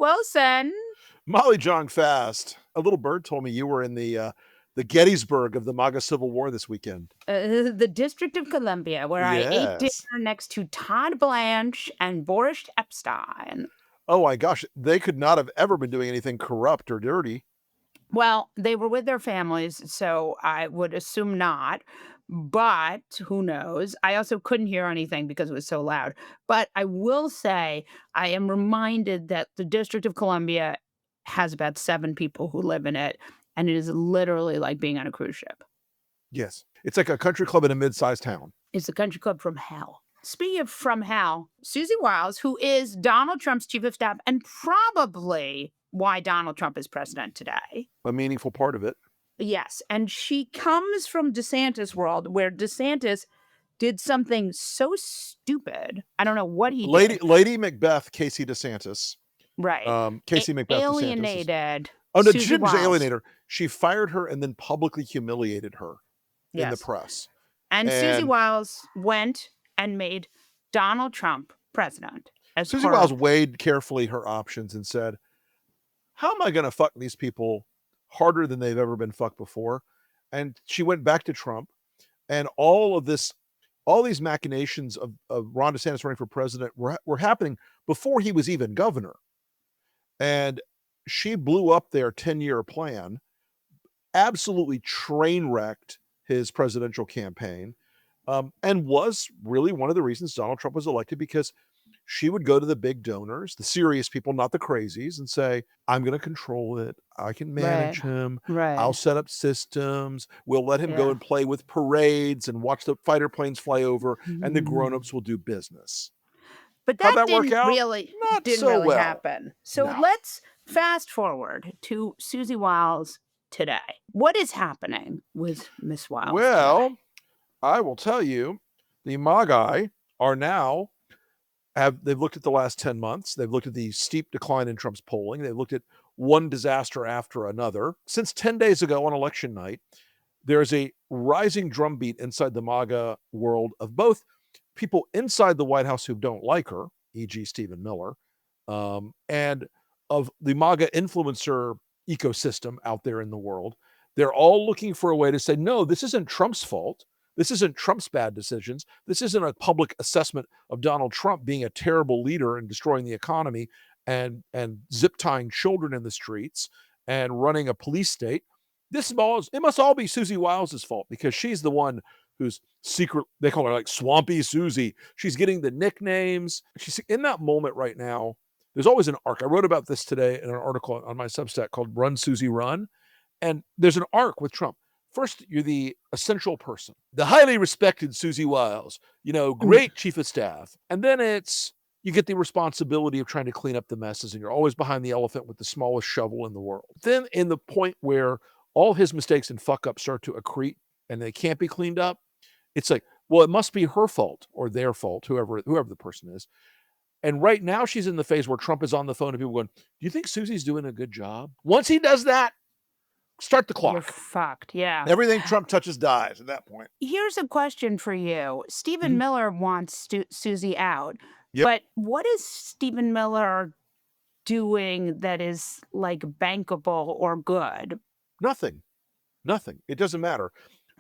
Wilson. Molly Jong-Fast. A little bird told me you were in the Gettysburg of the MAGA Civil War this weekend. The District of Columbia, where I ate dinner next to Todd Blanche and Boris Epstein. Oh my gosh, they could not have ever been doing anything corrupt or dirty. Well, they were with their families, so I would assume not. But who knows? I also couldn't hear anything because it was so loud. But I will say, I am reminded that the District of Columbia has about 7 people who live in it, and it is literally like being on a cruise ship. Yes. It's like a country club in a mid-sized town. It's a country club from hell. Speaking of from hell, Suzy Wiles, who is Donald Trump's chief of staff and probably why Donald Trump is president today. A meaningful part of it. Yes, and she comes from DeSantis' world, where DeSantis did something so stupid. I don't know what he did. Lady Macbeth, Casey DeSantis. Right. Casey Macbeth alienated. DeSantis. Oh, no, Suzy she didn't Wiles. alienate her. She fired her and then publicly humiliated her in the press. And Suzy Wiles went and made Donald Trump president. Suzy Wiles weighed carefully her options and said, how am I going to fuck these people harder than they've ever been fucked before? And she went back to Trump, and all these machinations of Ron DeSantis running for president were happening before he was even governor. And she blew up their 10-year plan, absolutely train wrecked his presidential campaign, and was really one of the reasons Donald Trump was elected, because she would go to the big donors, the serious people, not the crazies, and say, I'm going to control it. I can manage him. I'll set up systems. We'll let him go and play with parades and watch the fighter planes fly over, and the grown-ups will do business. But that didn't really happen. So let's fast forward to Suzy Wiles today. What is happening with Miss Wiles? Well, today? I will tell you, the MAGA are now they've looked at the last 10 months. They've looked at the steep decline in Trump's polling. They've looked at one disaster after another. Since 10 days ago on election night, there's a rising drumbeat inside the MAGA world of both people inside the White House who don't like her, e.g. Stephen Miller, and of the MAGA influencer ecosystem out there in the world. They're all looking for a way to say, no, this isn't Trump's fault. This isn't Trump's bad decisions. This isn't a public assessment of Donald Trump being a terrible leader and destroying the economy and zip tying children in the streets and running a police state. It must all be Suzy Wiles' fault, because she's the one who's secret. They call her like Swampy Suzy. She's getting the nicknames. She's in that moment right now. There's always an arc. I wrote about this today in an article on my Substack called Run, Suzy, Run. And there's an arc with Trump. First, you're the essential person, the highly respected Suzy Wiles, great chief of staff. And then you get the responsibility of trying to clean up the messes, and you're always behind the elephant with the smallest shovel in the world. Then in the point where all his mistakes and fuck ups start to accrete and they can't be cleaned up, it's like, well, it must be her fault or their fault, whoever the person is. And right now she's in the phase where Trump is on the phone and people going, do you think Suzy's doing a good job? Once he does that, start the clock. You're fucked, yeah. Everything Trump touches dies at that point. Here's a question for you. Stephen Miller wants Suzy out. Yep. But what is Stephen Miller doing that is like bankable or good? Nothing. It doesn't matter.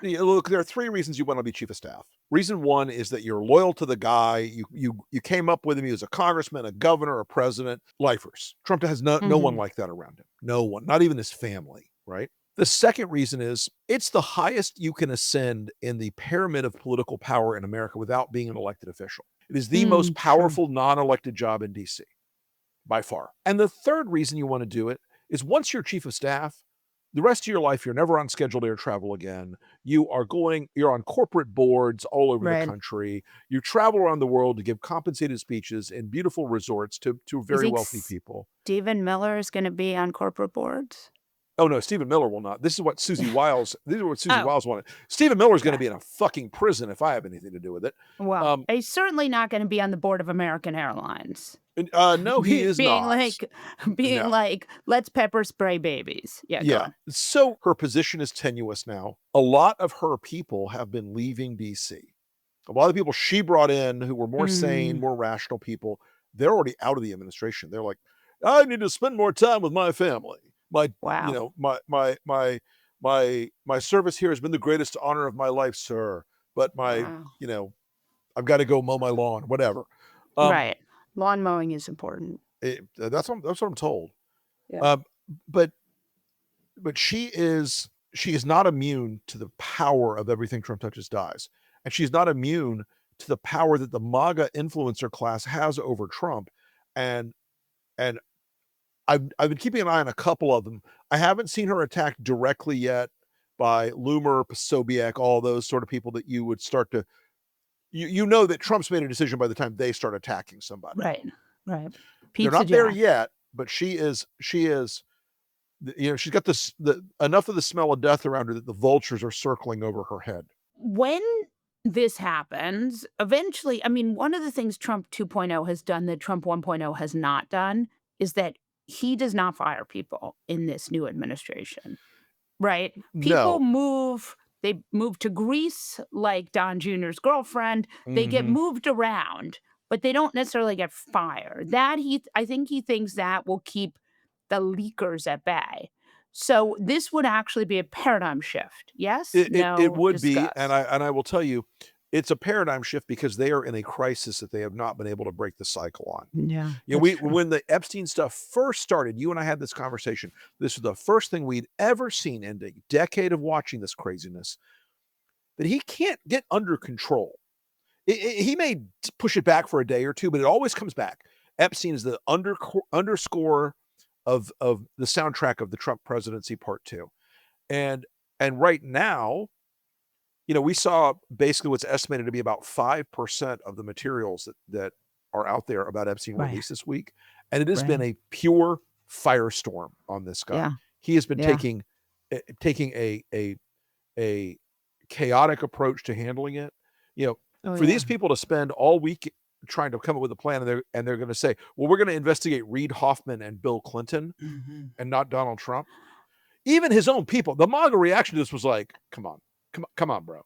Look, there are 3 reasons you want to be chief of staff. Reason 1 is that you're loyal to the guy. You came up with him. He was a congressman, a governor, a president. Lifers. Trump has no one like that around him. No one, not even his family. Right? The second reason is it's the highest you can ascend in the pyramid of political power in America without being an elected official. It is the most powerful non-elected job in DC by far. And the third reason you want to do it is once you're chief of staff, the rest of your life, you're never on scheduled air travel again. You're on corporate boards all over the country. You travel around the world to give compensated speeches in beautiful resorts to very wealthy people. Stephen Miller is going to be on corporate boards? Oh, no, Stephen Miller will not. This is what Suzy Wiles wanted. Stephen Miller is going to be in a fucking prison if I have anything to do with it. Well, he's certainly not going to be on the board of American Airlines. No, he is not. Like, let's pepper spray babies. Yeah. So her position is tenuous now. A lot of her people have been leaving DC. A lot of people she brought in who were more sane, more rational people, they're already out of the administration. They're like, I need to spend more time with my family. My, you Wow. know, my service here has been the greatest honor of my life, sir. But Wow. you know, I've got to go mow my lawn, whatever. Um, Right. Lawn mowing is important. that's what I'm told. Yeah. Um, but she is not immune to the power of everything Trump touches dies, and she's not immune to the power that the MAGA influencer class has over Trump, and and I've been keeping an eye on a couple of them. I haven't seen her attacked directly yet by Loomer, Posobiec, all those sort of people that you would start to you know that Trump's made a decision by the time they start attacking somebody. Right. Right. They're Pizza not there Jack. yet, but she is she's got this the enough of the smell of death around her that the vultures are circling over her head. When this happens, eventually, I mean, one of the things Trump 2.0 has done that Trump 1.0 has not done is that he does not fire people in this new administration. Right? People No. move, they move to Greece like Don Jr.'s girlfriend, they get Mhm. moved around, but they don't necessarily get fired. That I think he thinks that will keep the leakers at bay. So this would actually be a paradigm shift. Yes? It No? would be, Discuss. and I will tell you, it's a paradigm shift because they are in a crisis that they have not been able to break the cycle on. Yeah, You know, that's we true. when the Epstein stuff first started, you and I had this conversation. This was the first thing we'd ever seen in a decade of watching this craziness that he can't get under control. He may push it back for a day or two, but it always comes back. Epstein is the underscore of the soundtrack of the Trump presidency part two. And right now, you know, we saw basically what's estimated to be about 5% of the materials that are out there about Epstein Right. released this week, and it has been Right. a pure firestorm on this guy. Yeah. He has been Yeah. taking a chaotic approach to handling it. You know, Oh, for yeah. these people to spend all week trying to come up with a plan, and they're going to say, "Well, we're going to investigate Reid Hoffman and Bill Clinton Mhm. and not Donald Trump." Even his own people, the MAGA reaction to this was like, come on, bro."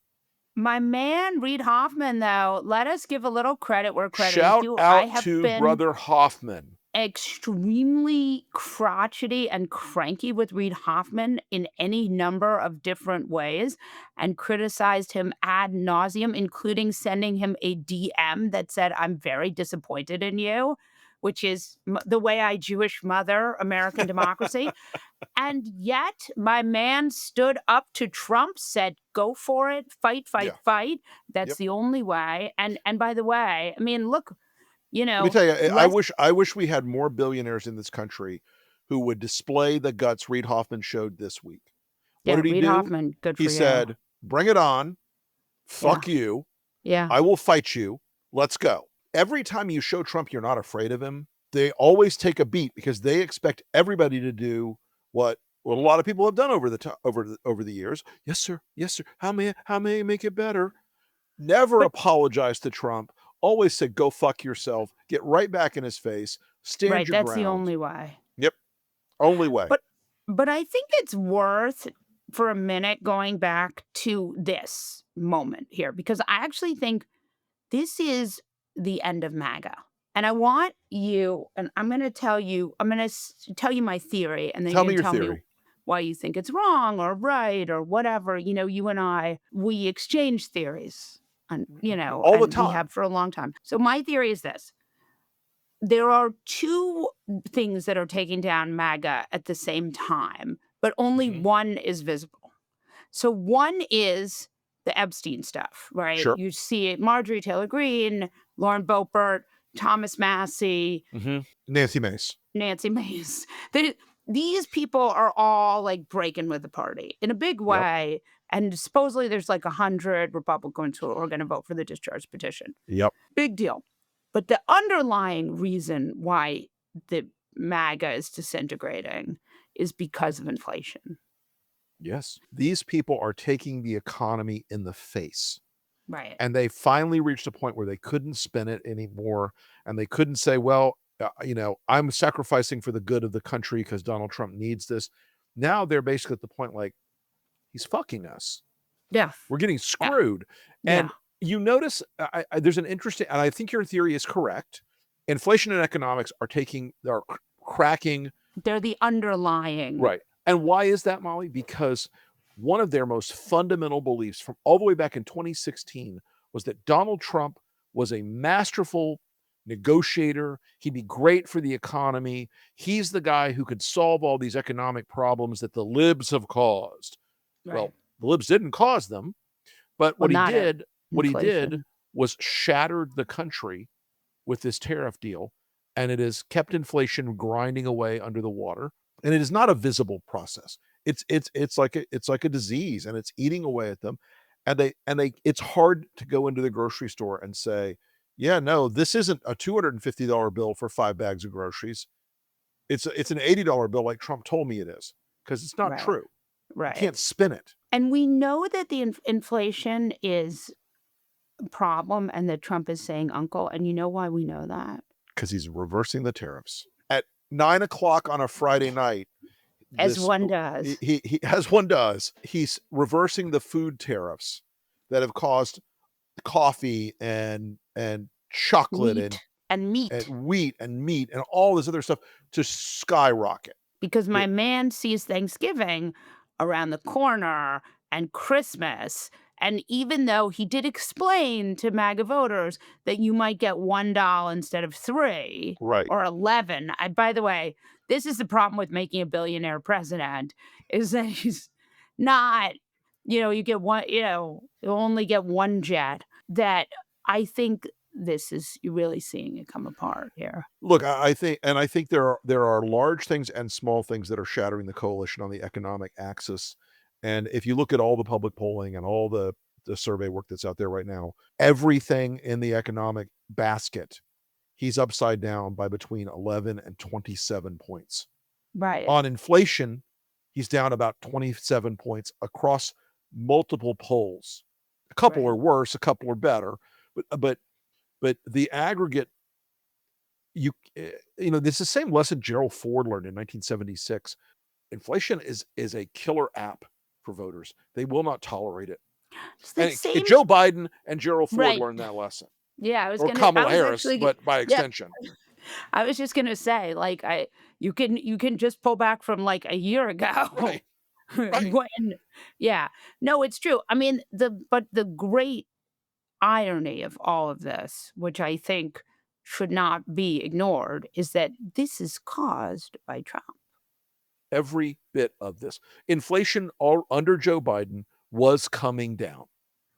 My man, Reid Hoffman, though, let us give a little credit where credit is Shout due. I out have to been brother Hoffman. extremely crotchety and cranky with Reid Hoffman in any number of different ways and criticized him ad nauseum, including sending him a DM that said, "I'm very disappointed in you," which is the way I Jewish mother American democracy. And yet my man stood up to Trump, said, "Go for it, fight, fight, Yeah. fight. That's Yep. the only way." And by the way, I mean, look, you Let me know, tell you, less I wish we had more billionaires in this country who would display the guts Reid Hoffman showed this week. What yeah, did he Reid do? Hoffman, good He for you. said, "Bring it on. Yeah, Fuck you. yeah, I will fight you. Let's go." Every time you show Trump you're not afraid of him, they always take a beat because they expect everybody to do what a lot of people have done over the years. "Yes, sir. Yes, sir. How may I make it better?" Never but apologized to Trump. Always said, "Go fuck yourself." Get right back in his face. Stand right, your that's the ground. only way. Yep. Only way. But I think it's worth for a minute going back to this moment here because I actually think this is the end of MAGA. And I want you, and I'm going to tell you, I'm going to tell you my theory, and then you Tell me can your tell me theory. why you think it's wrong or right or whatever. You know, you and I, we exchange theories, and All the and we time. have for a long time. So my theory is this: there are two things that are taking down MAGA at the same time, but only Mhm. one is visible. So one is the Epstein stuff, right? Sure. You see it, Marjorie Taylor Greene, Lauren Boebert, Thomas Massey, Mhm. Nancy Mace. Nancy Mace. These people are all like breaking with the party in a big Yep. way. And supposedly there's like 100 Republicans who are going to vote for the discharge petition. Yep. Big deal. But the underlying reason why the MAGA is disintegrating is because of inflation. Yes. These people are taking the economy in the face. Right. And they finally reached a point where they couldn't spin it anymore, and they couldn't say, "Well, I'm sacrificing for the good of the country because Donald Trump needs this." Now they're basically at the point like, "He's fucking us. Yeah. We're getting Yeah. screwed." Yeah. And you notice, there's an interesting, and I think your theory is correct. Inflation and economics are cracking. They're the underlying. Right. And why is that, Molly? Because one of their most fundamental beliefs from all the way back in 2016 was that Donald Trump was a masterful negotiator. He'd be great for the economy. He's the guy who could solve all these economic problems that the libs have caused. Right. Well, the libs didn't cause them, but Well, what he not at did, what he did inflation. was shattered the country with this tariff deal, and it has kept inflation grinding away under the water. And it is not a visible process. It's like a disease, and it's eating away at them. And they it's hard to go into the grocery store and say, yeah, no, this isn't a $250 bill for 5 bags of groceries. It's an $80 bill like Trump told me it is, because it's not Right. true. You Right. can't spin it. And we know that the inflation is a problem and that Trump is saying uncle. And you know why we know that? Because he's reversing the tariffs. At 9 o'clock on a Friday night, As this one does. he as one does, he's reversing the food tariffs that have caused coffee and chocolate Wheat and and meat. wheat and meat and all this other stuff to skyrocket. Because my The man sees Thanksgiving around the corner and Christmas. And even though he did explain to MAGA voters that you might get $1 instead of 3 Right. or 11. By the way, this is the problem with making a billionaire president, is that he's not, you get one, you only get one jet. That I think you're really seeing it come apart here. Look, I think there are large things and small things that are shattering the coalition on the economic axis. And if you look at all the public polling and all the survey work that's out there right now, everything in the economic basket, he's upside down by between 11 and 27 points. Right. On inflation, he's down about 27 points across multiple polls. A couple Right. are worse, a couple are better, but the aggregate, this is the same lesson Gerald Ford learned in 1976. Inflation is a killer app for voters. They will not tolerate it. It's the And same. Joe Biden and Gerald Ford Right. learned that lesson, Yeah, or Kamala Harris, actually but by yeah, extension. I was just gonna say, like, you can just pull back from, like, a year ago Right, right. when yeah. No, it's true. I mean, but the great irony of all of this, which I think should not be ignored, is that this is caused by Trump. Every bit of this. Inflation all under Joe Biden was coming down.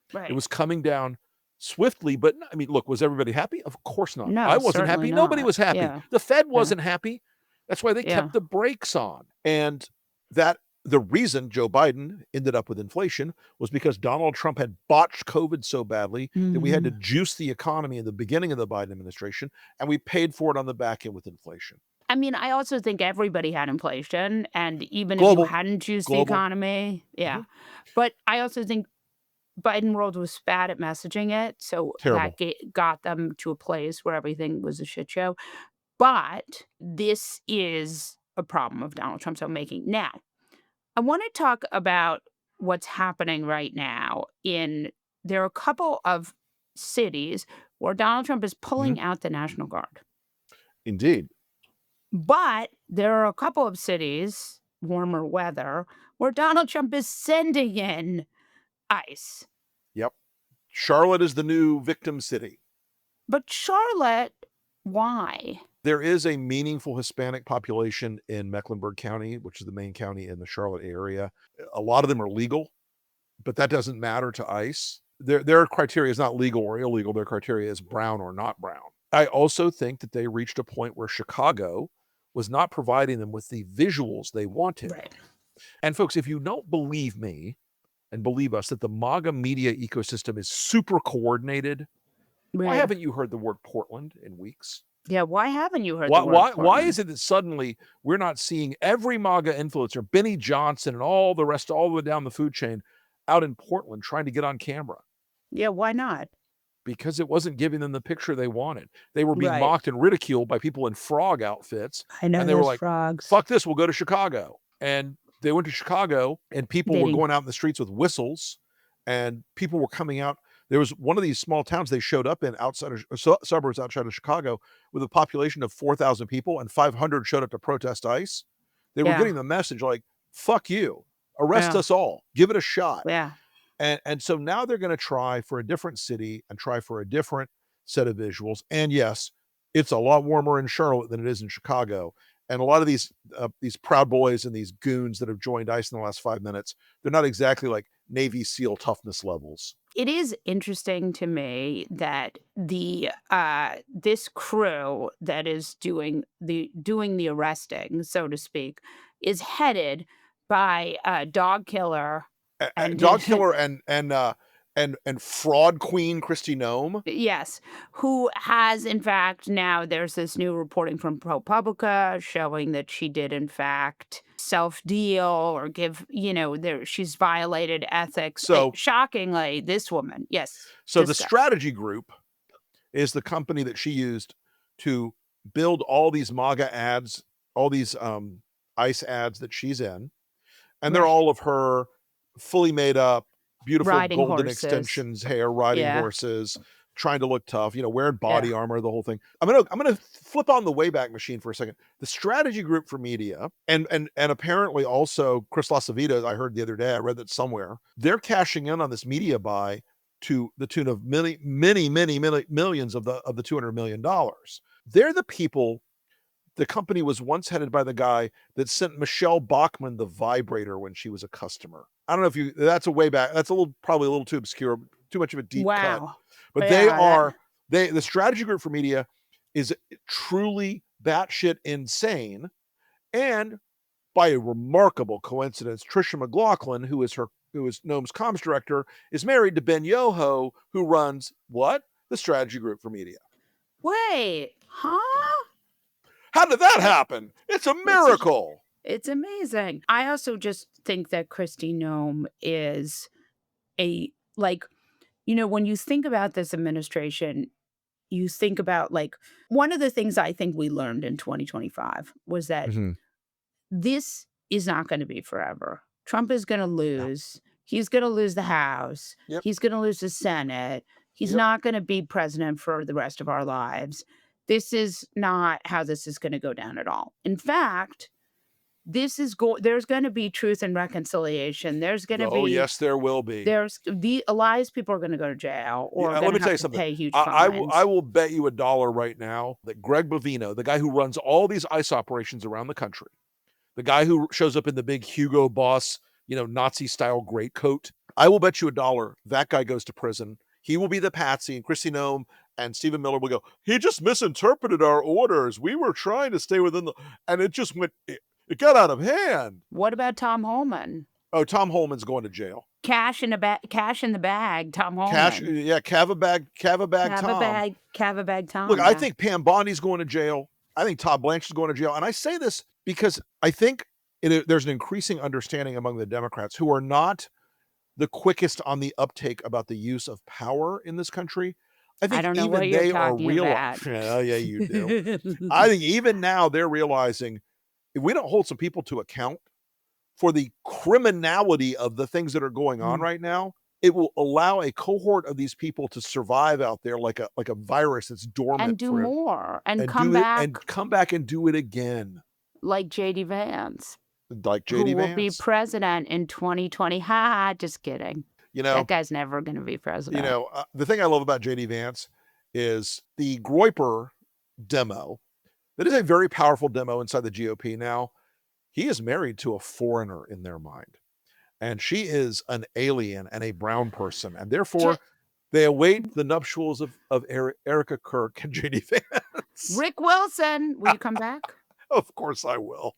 It Right. was coming down swiftly, but I mean, look, was everybody happy? Of course not. I No, wasn't certainly happy. Nobody not. was happy. Yeah. The Fed Yeah. wasn't happy. That's why they Yeah. kept the brakes on. And that the reason Joe Biden ended up with inflation was because Donald Trump had botched COVID so badly that we had to Mhm. juice the economy in the beginning of the Biden administration, and we paid for it on the back end with inflation. I mean, I also think everybody had inflation, and even if you Global, hadn't used the global. economy, yeah. Mhm. But I also think Biden world was bad at messaging it, so that Terrible. got them to a place where everything was a shit show. But this is a problem of Donald Trump's own making. Now, I want to talk about what's happening right now there are a couple of cities where Donald Trump is Mhm. pulling out the National Guard. Indeed. But there are a couple of cities, warmer weather, where Donald Trump is sending in ICE. Yep. Charlotte is the new victim city. But Charlotte, why? There is a meaningful Hispanic population in Mecklenburg County, which is the main county in the Charlotte area. A lot of them are legal, but that doesn't matter to ICE. Their criteria is not legal or illegal. Their criteria is brown or not brown. I also think that they reached a point where Chicago was not providing them with the visuals they wanted. Right. And folks, if you don't believe me and believe us that the MAGA media ecosystem is super coordinated, why Right. haven't you heard the word Portland in weeks? Yeah, why haven't you heard Why the word why Portland? is it that suddenly we're not seeing every MAGA influencer, Benny Johnson and all the rest, all the way down the food chain, out in Portland trying to get on camera? Yeah, why not? Because it wasn't giving them the picture they wanted. They were being Right. mocked and ridiculed by people in frog outfits, I know and they were those like, frogs. "Fuck this, we'll go to Chicago." And they went to Chicago, and people They were didn't going out in the streets with whistles, and people were coming out. There was one of these small towns they showed up in outside of suburbs outside of Chicago with a population of 4,000 people, and 500 showed up to protest ICE. They were Yeah. getting the message like, "Fuck you. Arrest Yeah. us all. Give it a shot." Yeah. And so now they're gonna try for a different city and try for a different set of visuals, and yes, it's a lot warmer in Charlotte than it is in Chicago, and a lot of these Proud Boys and these goons that have joined ICE in the last 5 minutes, they're not exactly like Navy SEAL toughness levels. It is interesting to me that this crew that is doing the arresting, so to speak, is headed by a dog killer and Dog killer and fraud queen Kristi Noem. yes, who has in fact now there's this new reporting from ProPublica showing that she did in fact self-deal or there she's violated ethics. So Shockingly, this woman, yes, so the discuss. Strategy Group is the company that she used to build all these MAGA ads, all these, ICE ads that she's in, and they're Right. all of her fully made up, beautiful Riding golden horses. extensions hair, riding Yeah. horses, trying to look tough, wearing Yeah. body armor, the whole thing. I'm gonna flip on the Wayback Machine for a second. The Strategy Group for Media and apparently also Chris LaCivita, I heard the other day, I read that somewhere, they're cashing in on this media buy to the tune of many, many, many, many millions of the $200 million. They're the people. The company was once headed by the guy that sent Michelle Bachmann the vibrator when she was a customer. I don't know if you that's a way back. That's probably a little too obscure, too much of a deep cut. Wow. But Yeah, that the Strategy Group for Media is truly batshit insane. And by a remarkable coincidence, Trisha McLaughlin, who is Noam's comms director, is married to Ben Yoho, who runs what? The Strategy Group for Media. wait, huh? How did that happen? It's a This is miracle. it's amazing. I also just think that Kristi Noem is a like, when you think about this administration, you think about one of the things I think we learned in 2025 was that Mhm. this is not gonna be forever. Trump is gonna Yeah. lose. He's gonna lose the House. Yep. He's gonna lose the Senate. He's Yep. not gonna be president for the rest of our lives. This is not how this is gonna go down at all. In fact, there's gonna be truth and reconciliation. Oh, yes, there will be. A lot of people are gonna go to jail or are Yeah, let gonna me tell have you to something. pay huge I fines. will bet you $1 right now that Greg Bovino, the guy who runs all these ICE operations around the country, the guy who shows up in the big Hugo Boss, Nazi-style greatcoat, I will bet you $1 that guy goes to prison. He will be the patsy, and Kristi Noem and Stephen Miller will go, "He just misinterpreted our orders. We were trying to stay within the," and it just went it got out of hand. What about Tom Holman? Oh, Tom Holman's going to jail. Cash in the bag, Tom Cash, Holman. yeah, Cavabag Tom. Have a bag, Look, Tom, I yeah. think Pam Bondi's going to jail. I think Todd Blanche is going to jail. And I say this because I think there's an increasing understanding among the Democrats who are not the quickest on the uptake about the use of power in this country. I I think don't know what even you're they are talking about. realizing, oh, yeah, you do. I think even now they're realizing if we don't hold some people to account for the criminality of the things that are going on Mm, right now, it will allow a cohort of these people to survive out there like a virus that's and dormant do for more and and come do it back and come back and do it again, like JD Vance, like who JD will be Vance. president in 2020. Ha ha, just kidding. You That know, guy's never gonna be president. the thing I love about JD Vance is the Groyper demo. That is a very powerful demo inside the GOP now. He is married to a foreigner in their mind, and she is an alien and a brown person, and Ju therefore they await the nuptials of Erica Kirk and JD Vance. Rick Wilson, will you come back? Of course I will.